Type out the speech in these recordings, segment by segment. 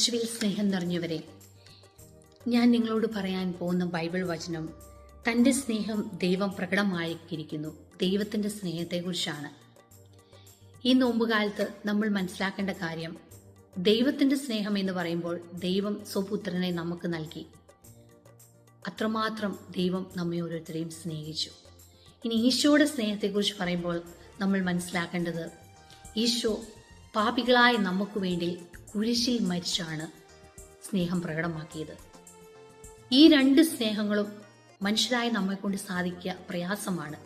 യേശുവിൽ സ്നേഹം നിറഞ്ഞവരെ, ഞാൻ നിങ്ങളോട് പറയാൻ പോകുന്ന ബൈബിൾ വചനം തൻ്റെ സ്നേഹം ദൈവം പ്രകടമാക്കിയിരിക്കുന്നു. ദൈവത്തിൻ്റെ സ്നേഹത്തെക്കുറിച്ചാണ്. ഈ നോമ്പുകാലത്ത് നമ്മൾ മനസ്സിലാക്കേണ്ട കാര്യം, ദൈവത്തിൻ്റെ സ്നേഹം എന്ന് പറയുമ്പോൾ ദൈവം സ്വപുത്രനെ നമുക്ക് നൽകി. അത്രമാത്രം ദൈവം നമ്മെ ഓരോരുത്തരെയും സ്നേഹിച്ചു. ഇനി ഈശോയുടെ സ്നേഹത്തെക്കുറിച്ച് പറയുമ്പോൾ നമ്മൾ മനസ്സിലാക്കേണ്ടത്, ഈശോ പാപികളായ നമുക്ക് വേണ്ടി കുരിശിൽ മരിച്ചാണ് സ്നേഹം പ്രകടമാക്കിയത്. ഈ രണ്ട് സ്നേഹങ്ങളും മനുഷ്യരായ നമ്മെ കൊണ്ട് സാധിക്കുക പ്രയാസമാണ്.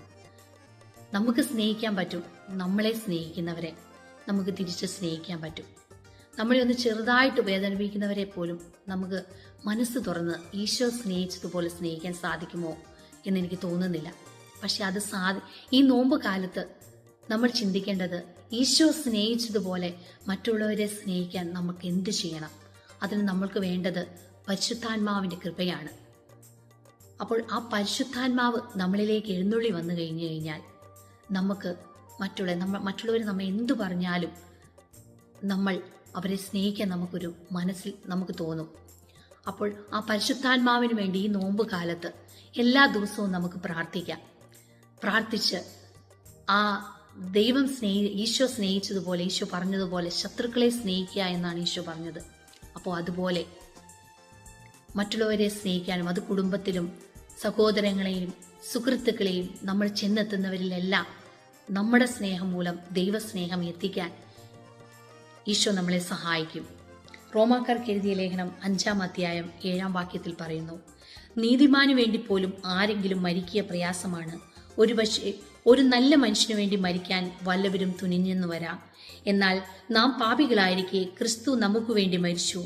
നമുക്ക് സ്നേഹിക്കാൻ പറ്റും, നമ്മളെ സ്നേഹിക്കുന്നവരെ നമുക്ക് തിരിച്ച് സ്നേഹിക്കാൻ പറ്റും. നമ്മളെ ഒന്ന് ചെറുതായിട്ട് വേദനിപ്പിക്കുന്നവരെ പോലും നമുക്ക് മനസ്സ് തുറന്ന് ഈശോ സ്നേഹിച്ചതുപോലെ സ്നേഹിക്കാൻ സാധിക്കുമോ എന്നെനിക്ക് തോന്നുന്നില്ല. പക്ഷെ ഈ നോമ്പ് കാലത്ത് നമ്മൾ ചിന്തിക്കേണ്ടത്, ഈശോ സ്നേഹിച്ചതുപോലെ മറ്റുള്ളവരെ സ്നേഹിക്കാൻ നമുക്ക് എന്ത് ചെയ്യണം? അതിന് നമ്മൾക്ക് വേണ്ടത് പരിശുദ്ധാത്മാവിന്റെ കൃപയാണ്. അപ്പോൾ ആ പരിശുദ്ധാത്മാവ് നമ്മളിലേക്ക് എഴുന്നള്ളി വന്നു കഴിഞ്ഞാൽ നമുക്ക് മറ്റുള്ളവർ നമ്മെ എന്തു പറഞ്ഞാലും നമ്മൾ അവരെ സ്നേഹിക്കാൻ നമുക്കൊരു മനസ്സിൽ നമുക്ക് തോന്നും. അപ്പോൾ ആ പരിശുദ്ധാത്മാവിന് വേണ്ടി ഈ നോമ്പ് കാലത്ത് എല്ലാ ദിവസവും നമുക്ക് പ്രാർത്ഥിച്ച് ആ ഈശോ സ്നേഹിച്ചതുപോലെ, ഈശോ പറഞ്ഞതുപോലെ ശത്രുക്കളെ സ്നേഹിക്കുക എന്നാണ് ഈശോ പറഞ്ഞത്. അപ്പോൾ അതുപോലെ മറ്റുള്ളവരെ സ്നേഹിക്കാനും, അത് കുടുംബത്തിലും സഹോദരങ്ങളെയും സുഹൃത്തുക്കളെയും നമ്മൾ ചെന്നെത്തുന്നവരിലെല്ലാം നമ്മുടെ സ്നേഹം മൂലം ദൈവസ്നേഹം എത്തിക്കാൻ ഈശോ നമ്മളെ സഹായിക്കും. റോമാക്കാർക്ക് എഴുതിയ ലേഖനം 5-ാം അധ്യായം 7-ാം വാക്യത്തിൽ പറയുന്നു, നീതിമാനു വേണ്ടി പോലും ആരെങ്കിലും മരിക്കുക പ്രയാസമാണ്. ഒരുപക്ഷെ ഒരു നല്ല മനുഷ്യനു വേണ്ടി മരിക്കാൻ വല്ലവരും തുനിഞ്ഞെന്നു വരാം. എന്നാൽ നാം പാപികളായിരിക്കെ ക്രിസ്തു നമുക്ക് വേണ്ടി മരിച്ചു.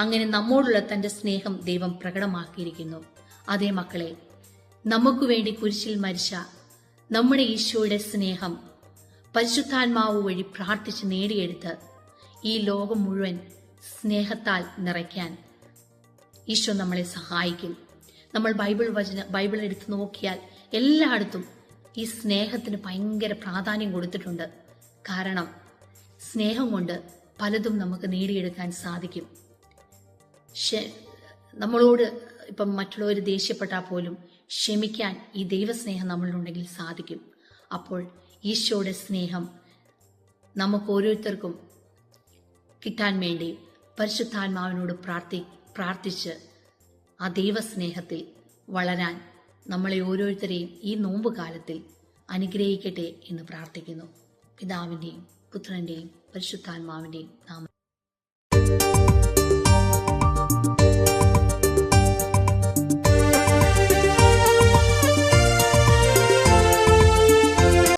അങ്ങനെ നമ്മോടുള്ള തന്റെ സ്നേഹം ദൈവം പ്രകടമാക്കിയിരിക്കുന്നു. അതേ മക്കളെ, നമുക്ക് വേണ്ടി കുരിശിൽ മരിച്ച നമ്മുടെ ഈശോയുടെ സ്നേഹം പരിശുദ്ധാത്മാവ് വഴി പ്രാർത്ഥിച്ച് നേടിയെടുത്ത് ഈ ലോകം മുഴുവൻ സ്നേഹത്താൽ നിറയ്ക്കാൻ ഈശോ നമ്മളെ സഹായിക്കും. നമ്മൾ ബൈബിൾ എടുത്തു നോക്കിയാൽ എല്ലായിടത്തും ഈ സ്നേഹത്തിന് ഭയങ്കര പ്രാധാന്യം കൊടുത്തിട്ടുണ്ട്. കാരണം സ്നേഹം കൊണ്ട് പലതും നമുക്ക് നേടിയെടുക്കാൻ സാധിക്കും. നമ്മളോട് ഇപ്പം മറ്റുള്ളവർ ദേഷ്യപ്പെട്ടാൽ പോലും ക്ഷമിക്കാൻ ഈ ദൈവസ്നേഹം നമ്മളിലുണ്ടെങ്കിൽ സാധിക്കും. അപ്പോൾ ഈശോയുടെ സ്നേഹം നമുക്ക് ഓരോരുത്തർക്കും കിട്ടാൻ വേണ്ടി പരിശുദ്ധാത്മാവിനോട് പ്രാർത്ഥിച്ച് ആ ദൈവസ്നേഹത്തിൽ വളരാൻ നമ്മളെ ഓരോരുത്തരെയും ഈ നോമ്പ് കാലത്തിൽ അനുഗ്രഹിക്കട്ടെ എന്ന് പ്രാർത്ഥിക്കുന്നു. പിതാവിൻ്റെയും പുത്രൻ്റെയും പരിശുദ്ധാത്മാവിൻ്റെയും നാമം.